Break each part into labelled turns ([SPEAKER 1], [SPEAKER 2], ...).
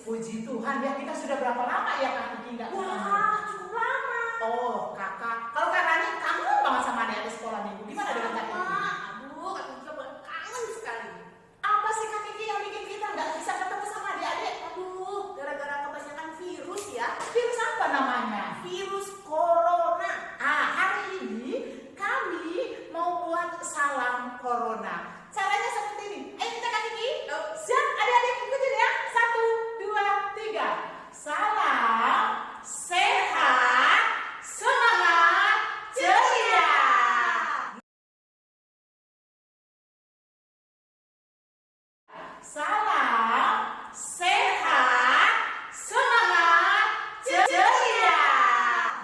[SPEAKER 1] Puji Tuhan ya, kita sudah berapa lama ya Kak Kiki nggak ketemu?
[SPEAKER 2] Wah, cukup lama.
[SPEAKER 1] Oh kakak, kalau Kak Rani kangen banget sama adik-adik sekolah minggu. Gimana dengan Kak Kiki?
[SPEAKER 2] Aduh, Kak Kiki juga kangen sekali.
[SPEAKER 1] Apa sih Kak Kiki yang bikin kita nggak bisa ketemu sama adik-adik?
[SPEAKER 2] Aduh, gara-gara kebanyakan virus ya.
[SPEAKER 1] Virus apa namanya?
[SPEAKER 2] Virus corona.
[SPEAKER 1] Hari ini kami mau buat salam corona. Caranya seperti ini. Ayo kita Kak Kiki. Siap, adik-adik ikutin ya. 1, 2, 3. Salam sehat, semangat, ceria. Salam sehat, semangat, ceria.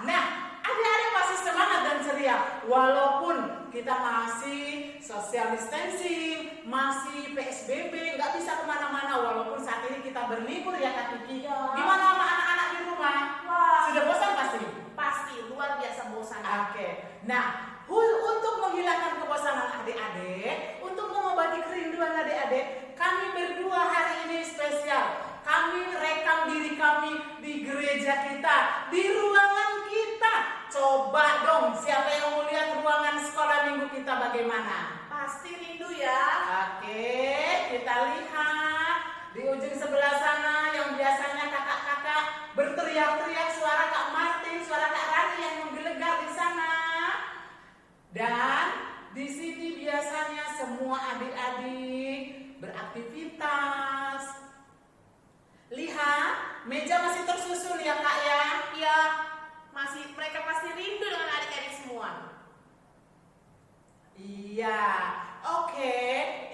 [SPEAKER 1] Nah, adik-adik masih semangat dan ceria walaupun kita masih social distancing, masih PSBB, nggak bisa kemana-mana walaupun saat ini kita berlibur ya Kak Kiki. Gimana sama anak-anak di rumah?
[SPEAKER 2] Wah,
[SPEAKER 1] Sudah bosan pasti?
[SPEAKER 2] pasti luar biasa bosan.
[SPEAKER 1] Oke. Nah, untuk menghilangkan kebosanan adik-adik, untuk mengobati kerinduan adik-adik, kami berdua hari ini spesial. Kami rekam diri kami di gereja kita, di ruangan kita. Coba dong, siapa yang mau lihat ruangan sekolah minggu kita bagaimana?
[SPEAKER 2] Pasti rindu ya.
[SPEAKER 1] Oke, kita lihat di ujung sebelah sana yang biasanya kakak-kakak berteriak-teriak, suara Kak Martin, suara Kak Rani yang menggelegar di sana. Dan di sini biasanya semua adik-adik beraktivitas. Lihat, meja masih tersusun ya Kak ya?
[SPEAKER 2] Iya, mereka pasti rindu dengan adik-adik semua.
[SPEAKER 1] Iya, oke.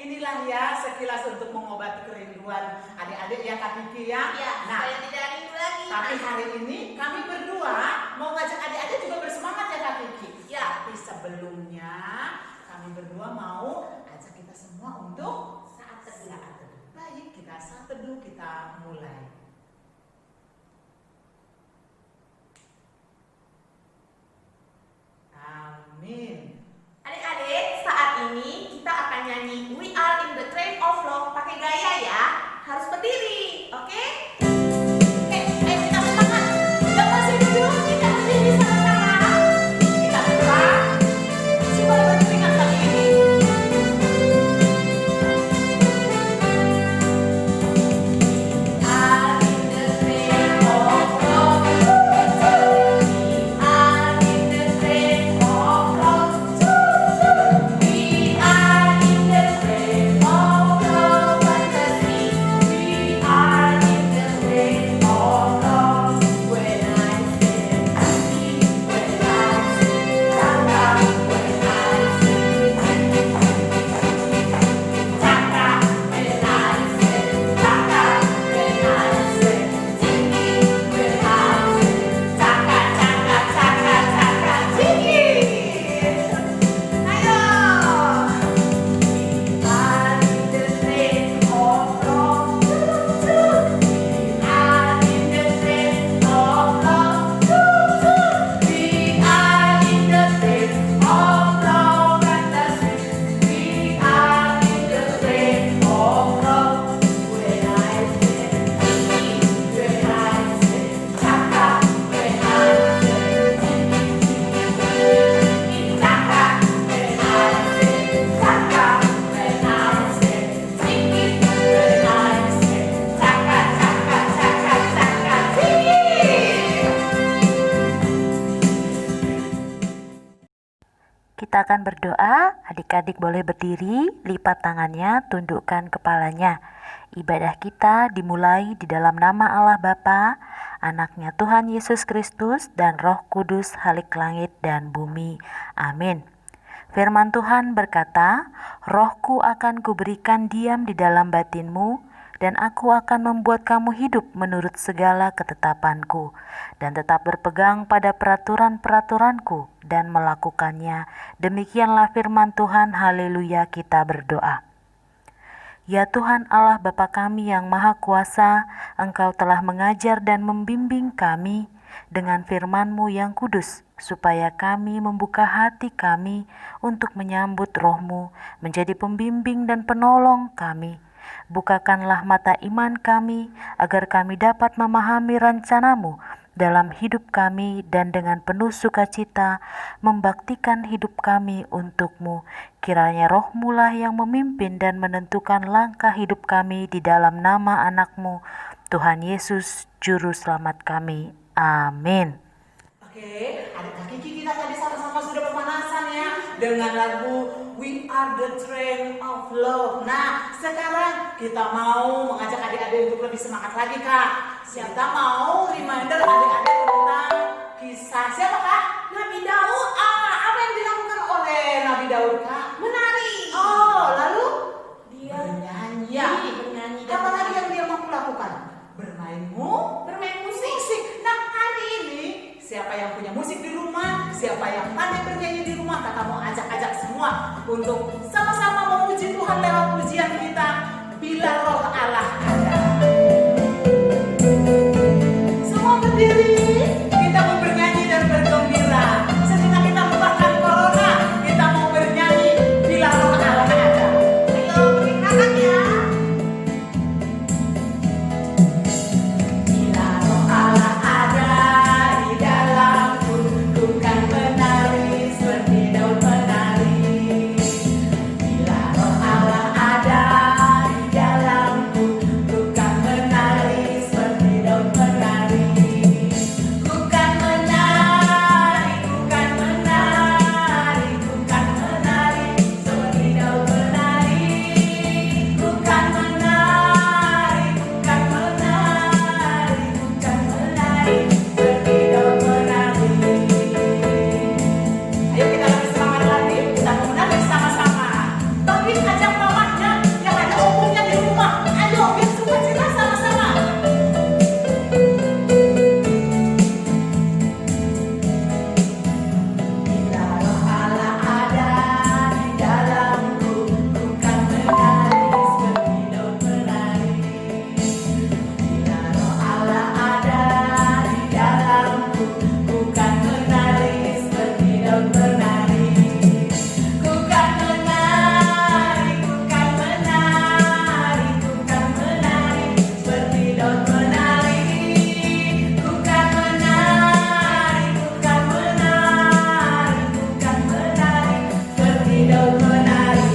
[SPEAKER 1] Inilah ya sekilas untuk mengobati kerinduan adik-adik ya Kak Kiki ya.
[SPEAKER 2] Iya,
[SPEAKER 1] Nah,
[SPEAKER 2] supaya tidak rindu lagi.
[SPEAKER 1] tapi hari ini kami berdua mau ngajak adik-adik juga bersemangat ya Kak Kiki.
[SPEAKER 2] Ya.
[SPEAKER 1] Tapi sebelumnya kami berdua mau ajak kita semua untuk saat teduh. Baik, kita saat teduh, kita mulai. Amin.
[SPEAKER 2] Adik-adik, saat ini kita akan nyanyi We Are in the Train of Love pakai gaya ya. Harus berdiri, oke?
[SPEAKER 1] Oke, ayo kita semangat. Yang masih duduk, kita berdiri sama-sama. Kita gerak supaya berkeringat kali ini.
[SPEAKER 2] Are in the train of love. We are in the train of love. We are in the train of love fantasy. We are in the train of love. When I say happy, when I say Taka, when I say Taka, when I say Taka, when I say Tiki, when I say Taka, Taka, Taka, Taka, Tiki. Ayo. We are in the train of love. We are in the train of love. We are in the train of love fantasy. We are in the train of love. When I say Tiki, when I say Taka, when I say Tiki, Tiki, Taka, when I say Taka, when I say Tiki, when I say Taka, Taka, Taka, Taka, Tiki.
[SPEAKER 3] Kita akan berdoa, adik-adik boleh berdiri, lipat tangannya, tundukkan kepalanya. Ibadah kita dimulai di dalam nama Allah Bapa, Anaknya Tuhan Yesus Kristus, dan Roh Kudus Halik langit dan bumi. Amin. Firman Tuhan berkata, Rohku akan kuberikan diam di dalam batinmu, dan aku akan membuat kamu hidup menurut segala ketetapanku, dan tetap berpegang pada peraturan-peraturanku, dan melakukannya. Demikianlah firman Tuhan, haleluya, kita berdoa. Ya Tuhan Allah Bapa kami yang Maha Kuasa, Engkau telah mengajar dan membimbing kami dengan firman-Mu yang kudus, supaya kami membuka hati kami untuk menyambut Roh-Mu, menjadi pembimbing dan penolong kami. Bukakanlah mata iman kami, agar kami dapat memahami rencana-Mu dalam hidup kami dan dengan penuh sukacita membaktikan hidup kami untuk-Mu. Kiranya Roh-Mu lah yang memimpin dan menentukan langkah hidup kami di dalam nama anak-Mu, Tuhan Yesus, Juru Selamat kami. Amin.
[SPEAKER 1] Oke, adik Kiki kita tadi sama-sama sudah pemanasan ya dengan lagu We Are the Train of Love. Nah, sekarang kita mau mengajak adik-adik untuk lebih semangat lagi, Kak. Kita mau reminder adik-adik tentang kisah siapa, Kak?
[SPEAKER 2] Nabi Daud.
[SPEAKER 1] Apa yang dilakukan oleh Nabi Daud, Kak?
[SPEAKER 2] Menari.
[SPEAKER 1] Oh, lalu
[SPEAKER 2] Dia
[SPEAKER 1] bernyanyi.
[SPEAKER 2] bernyanyi dan
[SPEAKER 1] Apa lagi yang dia mampu lakukan? Bermain
[SPEAKER 2] bermain
[SPEAKER 1] musik. Nah, hari ini siapa yang punya musik di rumah, siapa yang pandai bernyanyi di rumah, kakak mau ajak-ajak semua untuk sama-sama memuji Tuhan lewat pujian kita, Bila Roh Allah Ada. Semua berdiri, kita mau bernyanyi dan bergembira. Sejenak kita lupakan corona, kita mau bernyanyi Bila Roh Allah Ada.
[SPEAKER 2] ayo berikan ya.
[SPEAKER 1] Bila Roh Allah ada di dalamku, ku kan menari seperti Daud menari. Bila Roh Allah ada di dalamku, ku kan menari seperti Daud menari. Ku kan menari, ku kan menari, ku kan menari seperti Daud menari. Ku kan menari, ku kan menari, ku kan menari seperti Daud menari. Ayo kita lebih semangat lagi, kita mau menari sama-sama. Bagi ajak mamahnya yang ada opungnya di rumah. Ayo biar sukacita sama-sama. Bila Roh Allah ada di dalamku, ku kan menari seperti Daud menari. Bila Roh Allah ada di dalamku, ku kan menari seperti Daud menari. Ku kan menari, ku kan menari, ku kan menari seperti Daud menari. Ku kan menari, ku kan menari, ku kan menari seperti Daud menari.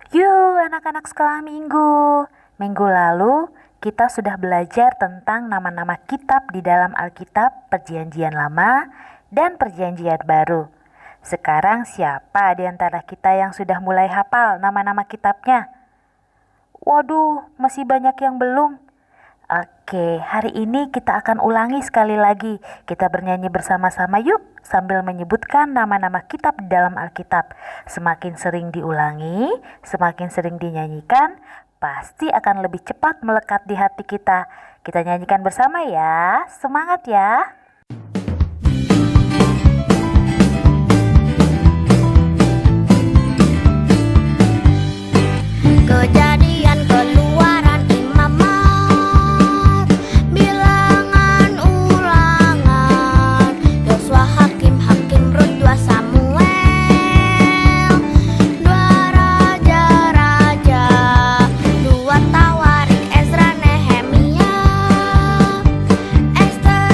[SPEAKER 3] Yuk anak-anak sekolah minggu. Minggu lalu kita sudah belajar tentang nama-nama kitab di dalam Alkitab Perjanjian Lama dan Perjanjian Baru. Sekarang siapa di antara kita yang sudah mulai hafal nama-nama kitabnya? Waduh, masih banyak yang belum. Oke, hari ini kita akan ulangi sekali lagi. Kita bernyanyi bersama-sama yuk sambil menyebutkan nama-nama kitab di dalam Alkitab. Semakin sering diulangi, semakin sering dinyanyikan, pasti akan lebih cepat melekat di hati kita. Kita nyanyikan bersama ya. Semangat ya.
[SPEAKER 4] Kejadian Keluaran Imamat Bilangan Ulangan Yosua Hakim Rut 2 Samuel 2 Raja-Raja 2 Tawarik Ezra Nehemia Ester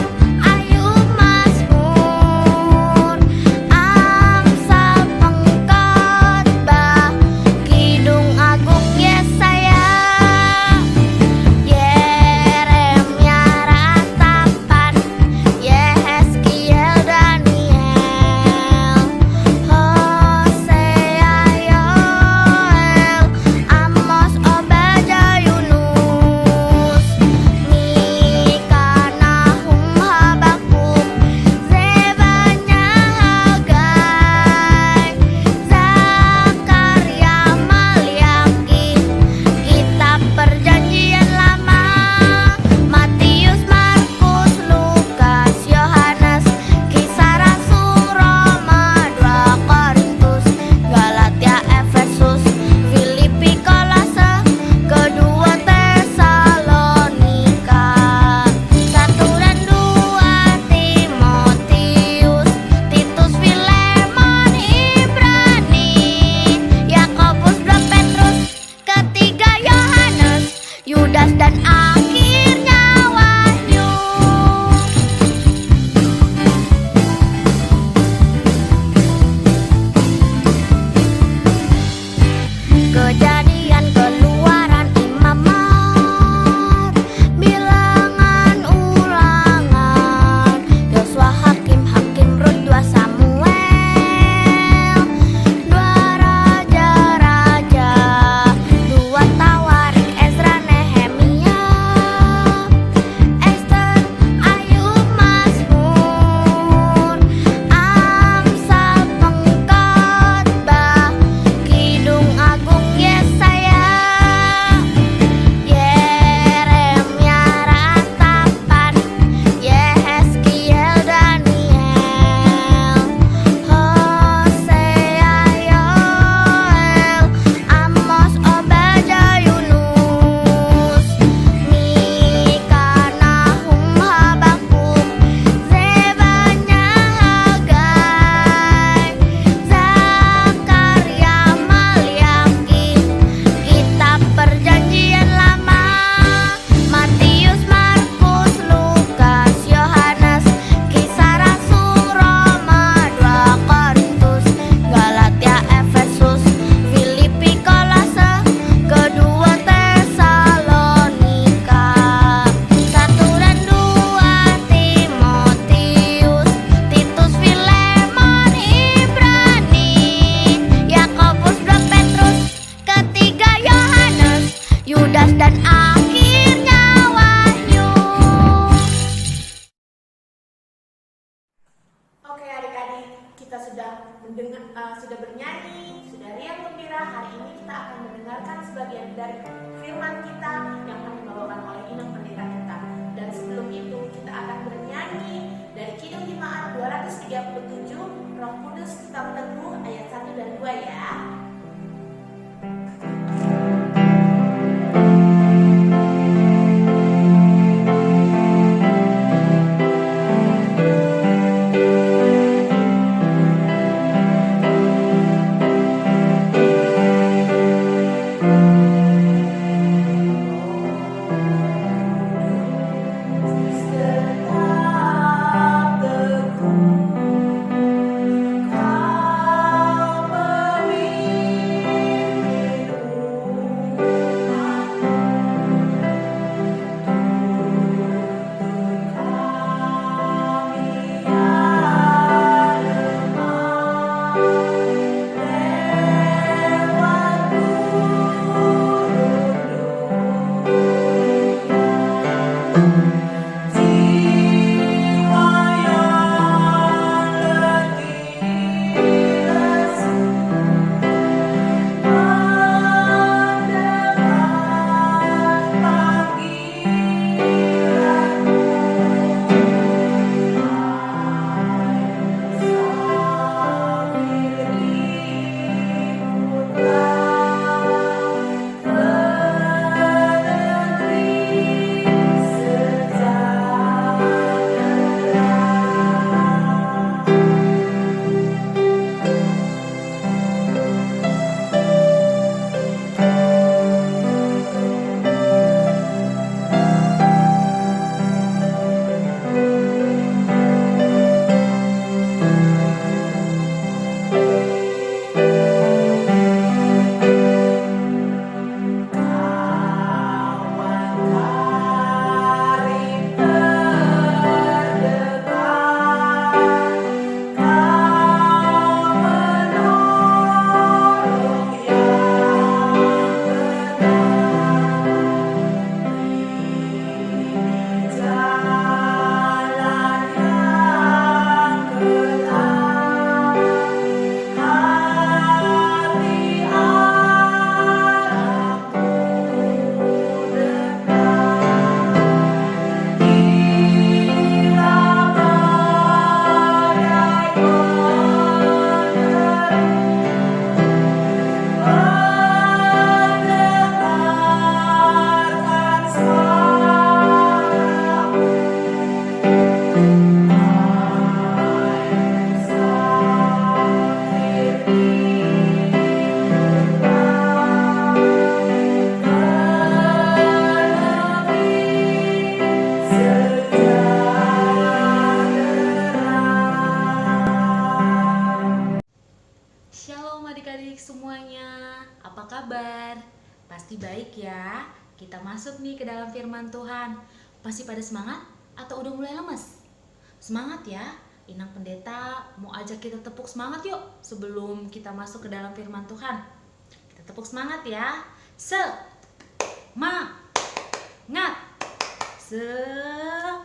[SPEAKER 4] Yudas dan akhirnya Wahyu. Kejadian, Keluaran, Imamat, Bilangan, Ulangan, Yosua, Hakim, Rut, 2 Samuel, 2 Raja-Raja, 2 Tawarik, Ezra, Nehemia, Ester, Ayub, Mazmur, Amsal, Pengkhotbah, Kidung Agung, Yesaya, Yeremia, Ratapan, Yehezkiel, Daniel, Hosea, Yoel, Amos, Obadya, Yunus, Mika, Nahum, Habakuk, Zebanya, Hagai, Zakaria, Malyakim, Kitab Perjanjian Lama, Matius, Markus, Lukas, Yohanes, Kisah Rasul, Roma, 2 Korintus, Galatia, Efesus, Filipi, Kolose, kedua Tesalonika, 1 dan 2 Timotius, Titus, Filemon, Ibrani, Yakobus, 2 Petrus, ketiga Yohanes, Yudas dan akhirnya Wahyu.
[SPEAKER 2] Oke adik-adik, kita sudah sudah bernyanyi, sudah riang gembira. Hari ini kita akan mendengarkan sebagian dari firman kita yang akan dibawakan oleh Inang Pendeta kita. Dan sebelum itu kita akan bernyanyi dari Kidung Jemaat 237, Roh Kudus Kitab Teguh ayat 1 dan 2 ya.
[SPEAKER 3] pasti baik ya. Kita masuk nih ke dalam firman Tuhan. Pasti pada semangat atau udah mulai lemes? Semangat ya. Inang Pendeta mau ajak kita tepuk semangat yuk sebelum kita masuk ke dalam firman Tuhan. Kita tepuk semangat ya. Semangat. Semangat.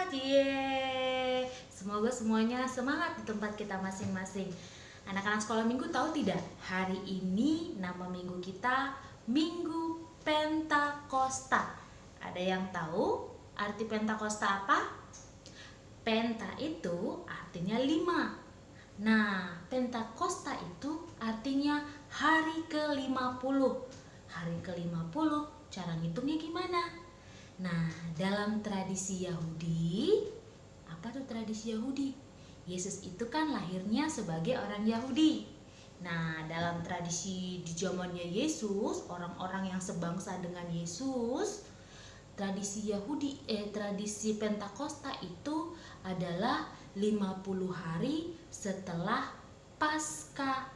[SPEAKER 3] Yeay. Semoga semuanya semangat di tempat kita masing-masing. Anak-anak sekolah minggu tahu tidak? Hari ini nama minggu kita Minggu Pentakosta. Ada yang tahu arti Pentakosta apa? Penta itu artinya 5. Nah, Pentakosta itu artinya hari ke-50. Hari ke-50, cara ngitungnya gimana? Nah, dalam tradisi Yahudi, apa tuh tradisi Yahudi? Yesus itu kan lahirnya sebagai orang Yahudi. Nah, dalam tradisi di zamannya Yesus, orang-orang yang sebangsa dengan Yesus, tradisi tradisi Pentakosta itu adalah 50 hari setelah Paskah.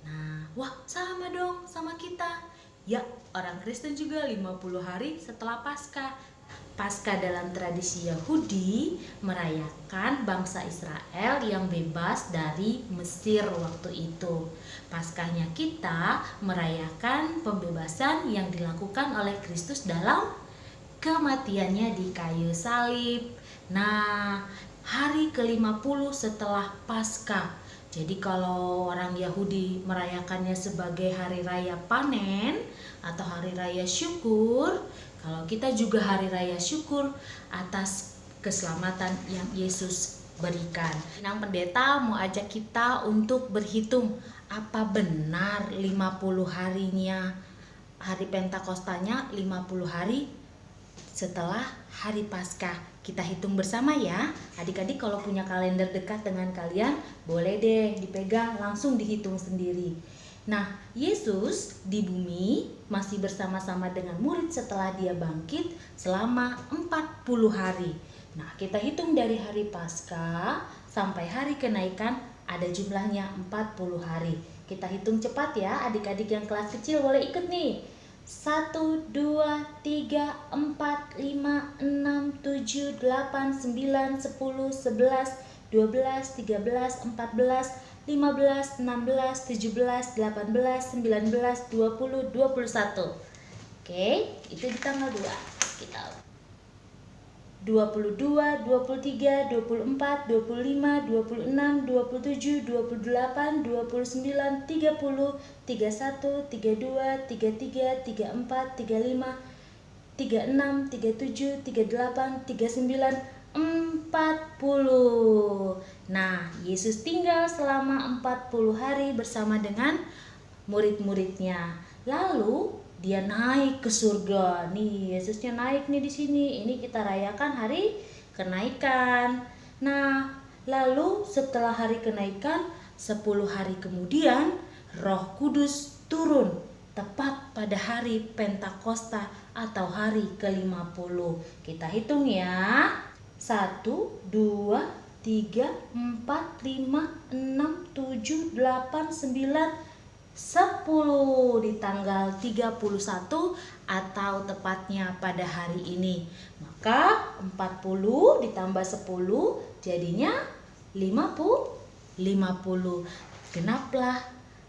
[SPEAKER 3] Nah, wah sama dong sama kita. Ya, orang Kristen juga 50 hari setelah Paskah. Paskah dalam tradisi Yahudi merayakan bangsa Israel yang bebas dari Mesir waktu itu. Paskahnya kita merayakan pembebasan yang dilakukan oleh Kristus dalam kematiannya di kayu salib. Nah, hari ke-50 setelah Paskah. Jadi kalau orang Yahudi merayakannya sebagai hari raya panen atau hari raya syukur, kalau kita juga hari raya syukur atas keselamatan yang Yesus berikan. Inang Pendeta mau ajak kita untuk berhitung apa benar 50 harinya, hari Pentakostanya 50 hari setelah hari Paskah. Kita hitung bersama ya. Adik-adik kalau punya kalender dekat dengan kalian, boleh deh dipegang, langsung dihitung sendiri. Nah, Yesus di bumi masih bersama-sama dengan murid setelah dia bangkit selama 40 hari. Nah, kita hitung dari hari Paskah sampai hari kenaikan ada jumlahnya 40 hari. Kita hitung cepat ya, adik-adik yang kelas kecil boleh ikut nih. 1, 2, 3, 4, 5, 6, 7, 8, 9, 10, 11, 12, 13, 14, 15, 16, 17, 18, 19, 20, 21. Oke, itu di tanggal 2. Kita 22, 23, 24, 25, 26, 27, 28, 29, 30, 31, 32, 33, 34, 35, 36, 37, 38, 39, 40. Nah, Yesus tinggal selama 40 hari bersama dengan murid-muridnya. Lalu dia naik ke surga. Nih, Yesusnya naik nih di sini. Ini kita rayakan hari kenaikan. Nah, lalu setelah hari kenaikan, 10 hari kemudian Roh Kudus turun tepat pada hari Pentakosta atau hari ke-50. Kita hitung ya. 1, 2, 3, 4, 5, 6, 7, 8, 9, 10 di tanggal 31 atau tepatnya pada hari ini. Maka 40 ditambah 10 jadinya 50. Genaplah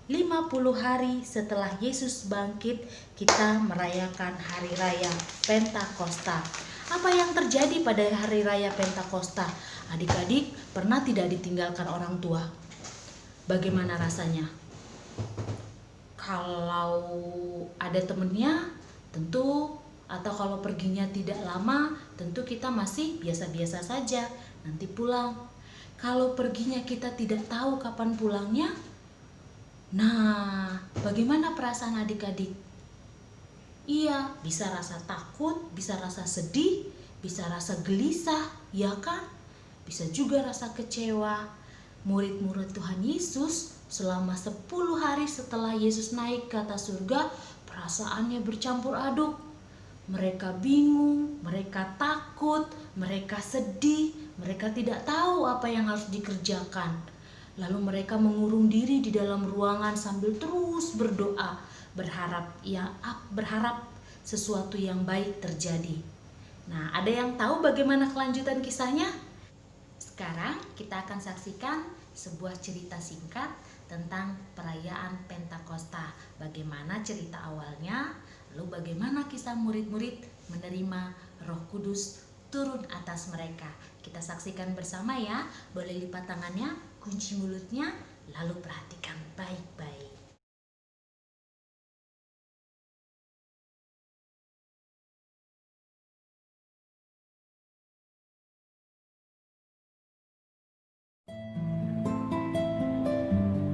[SPEAKER 3] 50 hari setelah Yesus bangkit, kita merayakan hari raya Pentakosta. Apa yang terjadi pada hari raya Pentakosta? Adik-adik pernah tidak ditinggalkan orang tua? Bagaimana rasanya? Kalau ada temennya tentu, atau kalau perginya tidak lama, tentu kita masih biasa-biasa saja, nanti pulang. Kalau perginya kita tidak tahu kapan pulangnya, nah bagaimana perasaan adik-adik? Iya, bisa rasa takut, bisa rasa sedih, bisa rasa gelisah, ya kan? Bisa juga rasa kecewa. Murid-murid Tuhan Yesus selama 10 hari setelah Yesus naik ke atas surga, perasaannya bercampur aduk. Mereka bingung, mereka takut, mereka sedih, mereka tidak tahu apa yang harus dikerjakan. Lalu mereka mengurung diri di dalam ruangan sambil terus berdoa. berharap sesuatu yang baik terjadi. Nah, ada yang tahu bagaimana kelanjutan kisahnya? Sekarang kita akan saksikan sebuah cerita singkat tentang perayaan Pentakosta. Bagaimana cerita awalnya, lalu bagaimana kisah murid-murid menerima Roh Kudus turun atas mereka. Kita saksikan bersama ya. Boleh lipat tangannya, kunci mulutnya, lalu perhatikan baik-baik.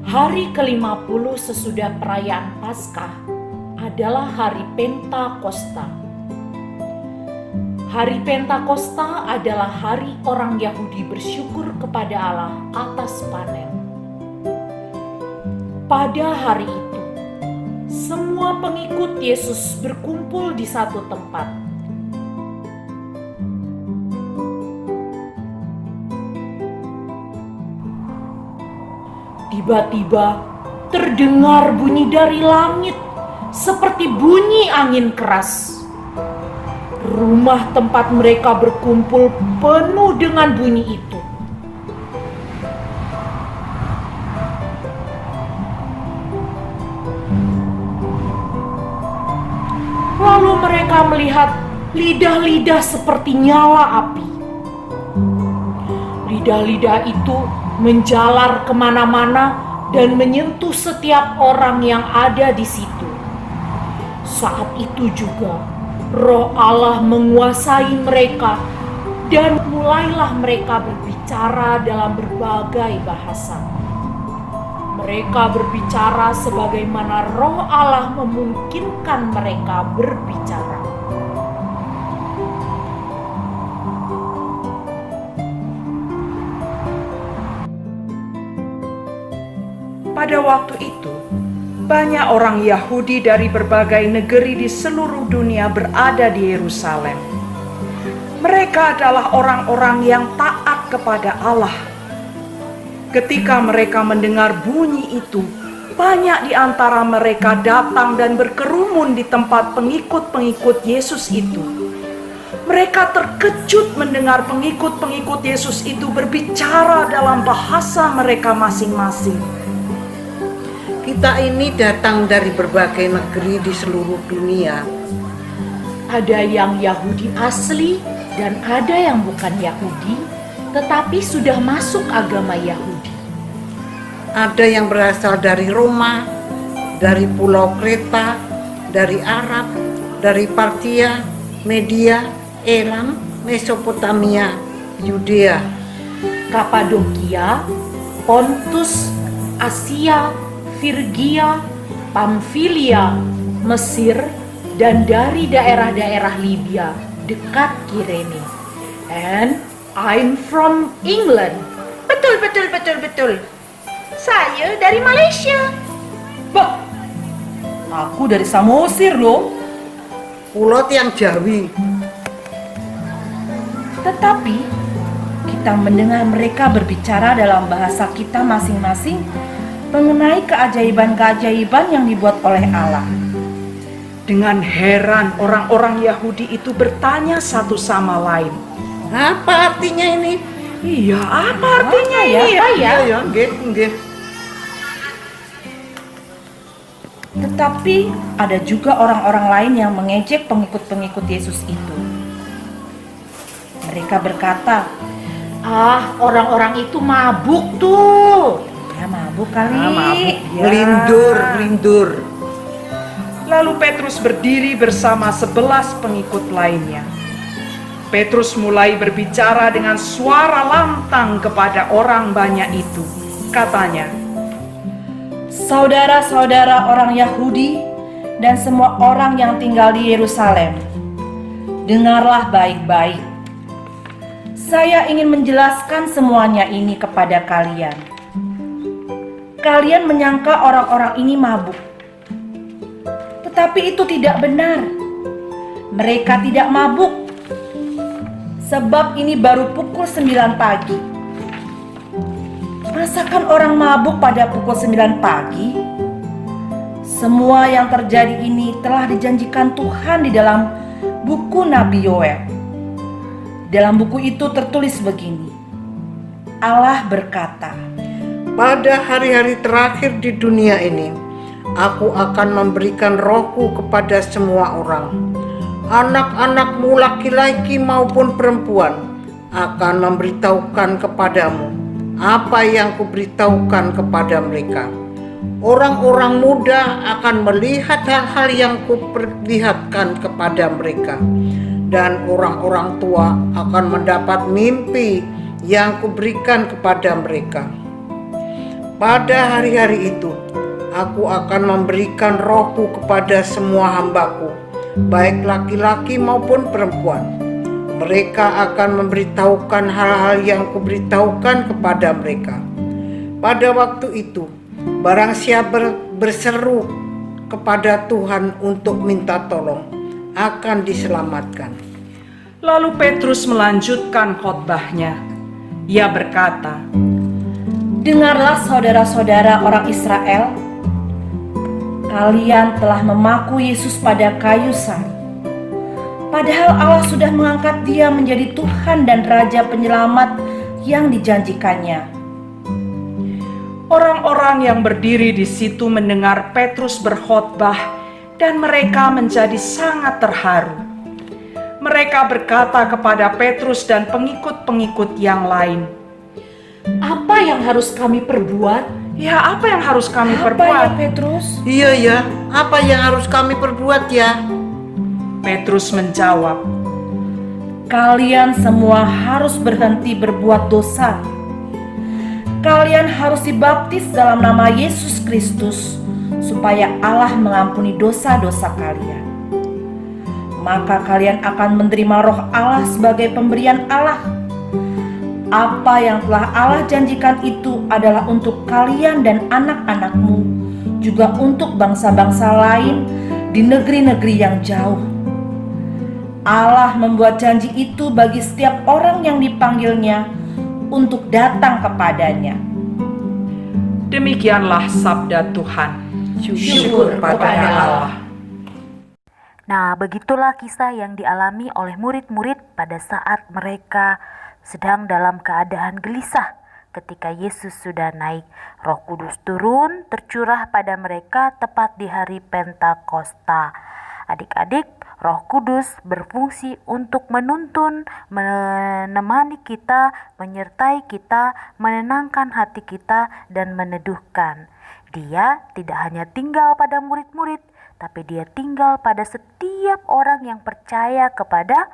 [SPEAKER 5] Hari ke-50 sesudah perayaan Paskah adalah hari Pentakosta. Hari Pentakosta adalah hari orang Yahudi bersyukur kepada Allah atas panen. Pada hari itu, semua pengikut Yesus berkumpul di satu tempat. Tiba-tiba terdengar bunyi dari langit seperti bunyi angin keras. Rumah tempat mereka berkumpul penuh dengan bunyi itu. Lalu mereka melihat lidah-lidah seperti nyala api. Lidah-lidah itu menjalar kemana-mana dan menyentuh setiap orang yang ada di situ. Saat itu juga Roh Allah menguasai mereka dan mulailah mereka berbicara dalam berbagai bahasa. Mereka berbicara sebagaimana Roh Allah memungkinkan mereka berbicara.
[SPEAKER 6] Pada waktu itu, banyak orang Yahudi dari berbagai negeri di seluruh dunia berada di Yerusalem. Mereka adalah orang-orang yang taat kepada Allah. Ketika mereka mendengar bunyi itu, banyak di antara mereka datang dan berkerumun di tempat pengikut-pengikut Yesus itu. Mereka terkejut mendengar pengikut-pengikut Yesus itu berbicara dalam bahasa mereka masing-masing.
[SPEAKER 7] Kita ini datang dari berbagai negeri di seluruh dunia.
[SPEAKER 5] Ada yang Yahudi asli dan ada yang bukan Yahudi, tetapi sudah masuk agama Yahudi.
[SPEAKER 7] Ada yang berasal dari Roma, dari Pulau Kreta, dari Arab, dari Partia, Media, Elam, Mesopotamia, Yudea,
[SPEAKER 5] Kapadokia, Pontus, Asia, Firgia, Pamfilia, Mesir, dan dari daerah-daerah Libya dekat Kirene. And I'm from England.
[SPEAKER 6] Betul. Saya dari Malaysia.
[SPEAKER 5] Bah, aku dari Samosir loh.
[SPEAKER 7] Pulau Tiang Jawi.
[SPEAKER 5] Tetapi kita mendengar mereka berbicara dalam bahasa kita masing-masing mengenai keajaiban-keajaiban yang dibuat oleh Allah.
[SPEAKER 6] Dengan heran orang-orang Yahudi itu bertanya satu sama lain.
[SPEAKER 7] Apa artinya ini?
[SPEAKER 6] Iya, apa artinya
[SPEAKER 5] ya?
[SPEAKER 6] ini?
[SPEAKER 5] Apa ya?
[SPEAKER 7] Ya, nggih.
[SPEAKER 5] Tetapi ada juga orang-orang lain yang mengejek pengikut-pengikut Yesus itu. Mereka berkata, orang-orang itu mabuk tuh. Ya mabuk kali.
[SPEAKER 6] Mabuk, ya.
[SPEAKER 7] Melindur.
[SPEAKER 6] Lalu Petrus berdiri bersama 11 pengikut lainnya. Petrus mulai berbicara dengan suara lantang kepada orang banyak itu. Katanya,
[SPEAKER 5] Saudara-saudara orang Yahudi dan semua orang yang tinggal di Yerusalem, dengarlah baik-baik. Saya ingin menjelaskan semuanya ini kepada kalian. Kalian menyangka orang-orang ini mabuk. Tetapi itu tidak benar. Mereka tidak mabuk. Sebab ini baru pukul 9 pagi. Masakan orang mabuk pada pukul 9 pagi? Semua yang terjadi ini telah dijanjikan Tuhan di dalam buku Nabi Yoel. Dalam buku itu tertulis begini. Allah berkata,
[SPEAKER 7] Pada hari-hari terakhir di dunia ini, aku akan memberikan rohku kepada semua orang. Anak-anakmu laki-laki maupun perempuan akan memberitahukan kepadamu apa yang kuberitahukan kepada mereka. Orang-orang muda akan melihat hal-hal yang kuperlihatkan kepada mereka, dan orang-orang tua akan mendapat mimpi yang kuberikan kepada mereka. Pada hari-hari itu, aku akan memberikan rohku kepada semua hambaku, baik laki-laki maupun perempuan. Mereka akan memberitahukan hal-hal yang kuberitahukan kepada mereka. Pada waktu itu, barang siapa berseru kepada Tuhan untuk minta tolong, akan diselamatkan.
[SPEAKER 6] Lalu Petrus melanjutkan khotbahnya. Ia berkata,
[SPEAKER 5] dengarlah saudara-saudara orang Israel, kalian telah memaku Yesus pada kayu salib. Padahal Allah sudah mengangkat Dia menjadi Tuhan dan Raja Penyelamat yang dijanjikannya.
[SPEAKER 6] orang-orang yang berdiri di situ mendengar Petrus berkhotbah dan mereka menjadi sangat terharu. Mereka berkata kepada Petrus dan pengikut-pengikut yang lain,
[SPEAKER 5] Apa yang harus kami perbuat?
[SPEAKER 6] "Ya, apa yang harus kami
[SPEAKER 5] Apa ya
[SPEAKER 6] perbuat?"
[SPEAKER 5] Petrus?
[SPEAKER 7] Iya ya, apa yang harus kami perbuat ya?
[SPEAKER 6] Petrus menjawab,
[SPEAKER 5] Kalian semua harus berhenti berbuat dosa. Kalian harus dibaptis dalam nama Yesus Kristus supaya Allah mengampuni dosa-dosa kalian. Maka kalian akan menerima roh Allah sebagai pemberian Allah. Apa yang telah Allah janjikan itu adalah untuk kalian dan anak-anakmu, juga untuk bangsa-bangsa lain di negeri-negeri yang jauh. Allah membuat janji itu bagi setiap orang yang dipanggilnya untuk datang kepadanya.
[SPEAKER 6] demikianlah sabda Tuhan.
[SPEAKER 5] Syukur kepada Allah.
[SPEAKER 3] Nah, begitulah kisah yang dialami oleh murid-murid pada saat mereka sedang dalam keadaan gelisah ketika Yesus sudah naik. Roh Kudus turun tercurah pada mereka tepat di hari Pentakosta. Adik-adik, Roh Kudus berfungsi untuk menuntun, menemani kita, menyertai kita, menenangkan hati kita, dan meneduhkan. Dia tidak hanya tinggal pada murid-murid, tapi Dia tinggal pada setiap orang yang percaya kepada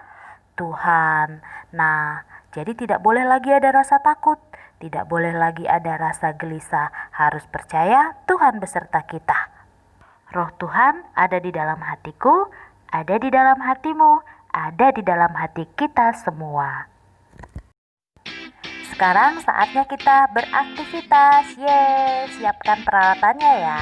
[SPEAKER 3] Tuhan. Nah, jadi tidak boleh lagi ada rasa takut, tidak boleh lagi ada rasa gelisah. Harus percaya Tuhan beserta kita. Roh Tuhan ada di dalam hatiku, ada di dalam hatimu, ada di dalam hati kita semua. Sekarang saatnya kita beraktivitas. Yeay, siapkan peralatannya ya.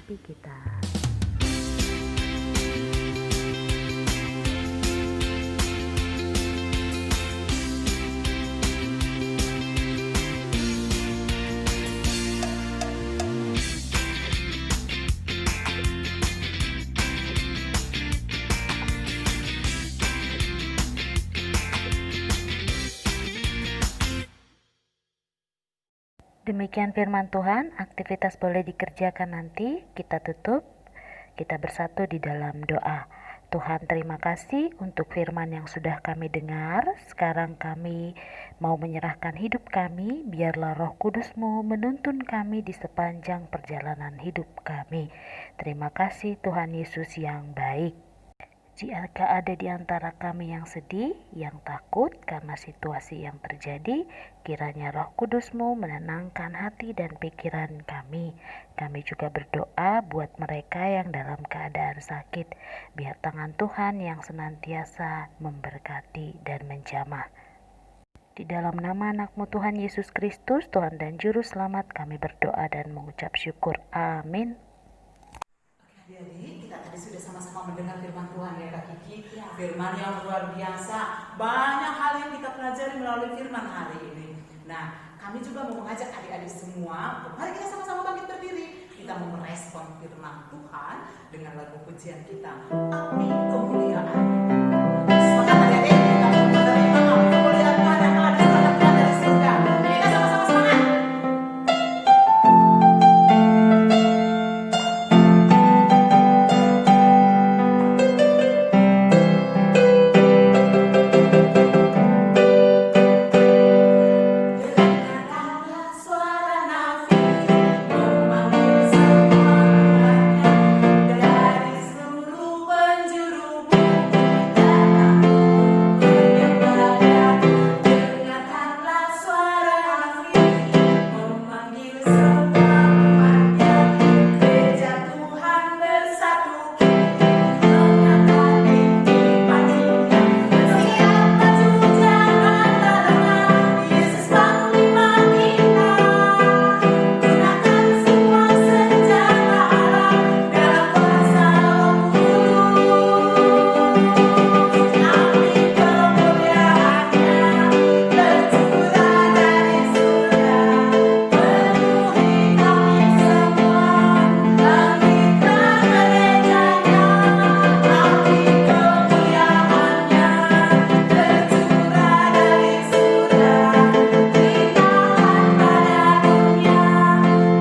[SPEAKER 3] Kita. Demikian firman Tuhan, aktivitas boleh dikerjakan nanti, kita tutup, kita bersatu di dalam doa. Tuhan, terima kasih untuk firman yang sudah kami dengar. Sekarang kami mau menyerahkan hidup kami, biarlah Roh Kudus-Mu menuntun kami di sepanjang perjalanan hidup kami. Terima kasih Tuhan Yesus yang baik. Jika ada di antara kami yang sedih, yang takut karena situasi yang terjadi, kiranya Roh Kudus-Mu menenangkan hati dan pikiran kami. Kami juga berdoa buat mereka yang dalam keadaan sakit. Biar tangan Tuhan yang senantiasa memberkati dan menjamah. Di dalam nama anakmu Tuhan Yesus Kristus, Tuhan dan Juru Selamat, kami berdoa dan mengucap syukur. Amin.
[SPEAKER 1] Jadi kita tadi sudah sama-sama mendengar firman Tuhan ya Kak Kiki. Firman yang luar biasa. Banyak hal yang kita pelajari melalui firman hari ini. Nah, kami juga mau mengajak adik-adik semua untuk mari kita sama-sama bangkit berdiri. Kita mau merespon firman Tuhan dengan lagu pujian kita. Api kemuliaan. Semangat adik-adik, kita mau menerima api kemuliaan Tuhan yang telah diselamatkan dari surga. Kita sama-sama semangat. Dengarkanlah suara nafas memanggil semuanya dari seluruh penjuru bumi datang untuk menyembah. Dengarkanlah suara nafas memanggil semua umatnya. Gereja Tuhan bersatu mengangkat tinggi paginya. Bersiap maju jangan lengah, Yesus panglima kita. Gunakan semua senjata Allah dalam kuasa Roh Kudus. Api kemuliaannya tercurah dari surga, penuhi kami semua. Langitlah gerejanya, api kemuliaannya tercurah dari surga. Beritakan pada dunia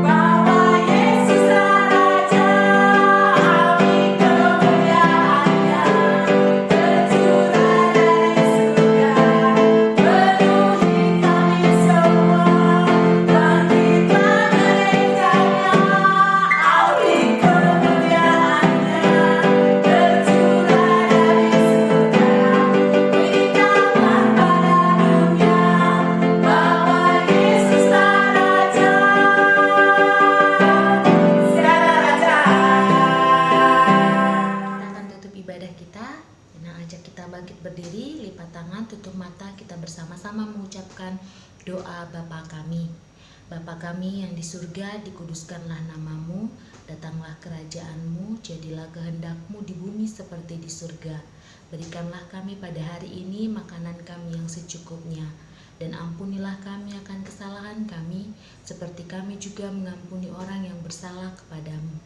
[SPEAKER 1] bahwa Yesus Raja. Api kemuliaannya tercurah dari surga, penuhi kami semua. Langitlah gerejanya, api kemuliaannya tercurah dari surga. Beritakan pada dunia bahwa Yesuslah Raja. Raja.
[SPEAKER 3] Kita akan tutup ibadah kita dengan ajak kita bangkit berdiri, lipat tangan, tutup mata, kita bersama-sama mengucapkan doa Bapa kami. Bapa kami yang di surga, dikuduskanlah namamu, datanglah kerajaanmu, jadilah kehendakmu di bumi seperti di surga. Berikanlah kami pada hari ini makanan kami yang secukupnya, dan ampunilah kami akan kesalahan kami, seperti kami juga mengampuni orang yang bersalah kepadamu.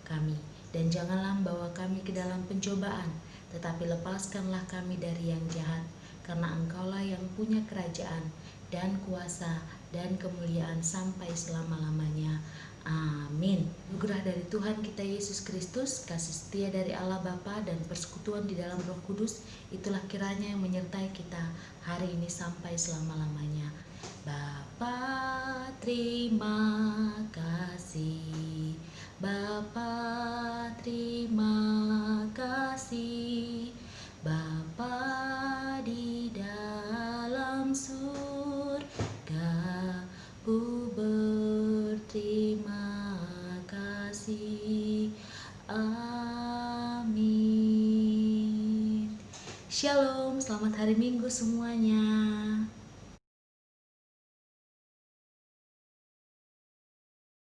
[SPEAKER 3] Kami, dan janganlah membawa kami ke dalam pencobaan, tetapi lepaskanlah kami dari yang jahat, karena Engkaulah yang punya kerajaan dan kuasa dan kemuliaan sampai selama-lamanya. Amin. Anugerah dari Tuhan kita Yesus Kristus, kasih setia dari Allah Bapa dan persekutuan di dalam Roh Kudus, itulah kiranya yang menyertai kita hari ini sampai selama-lamanya. Bapa, terima kasih. Bapa, terima kasih. Bapa di dalam surga, ku berterima kasih. Amin. Shalom, selamat hari Minggu semuanya.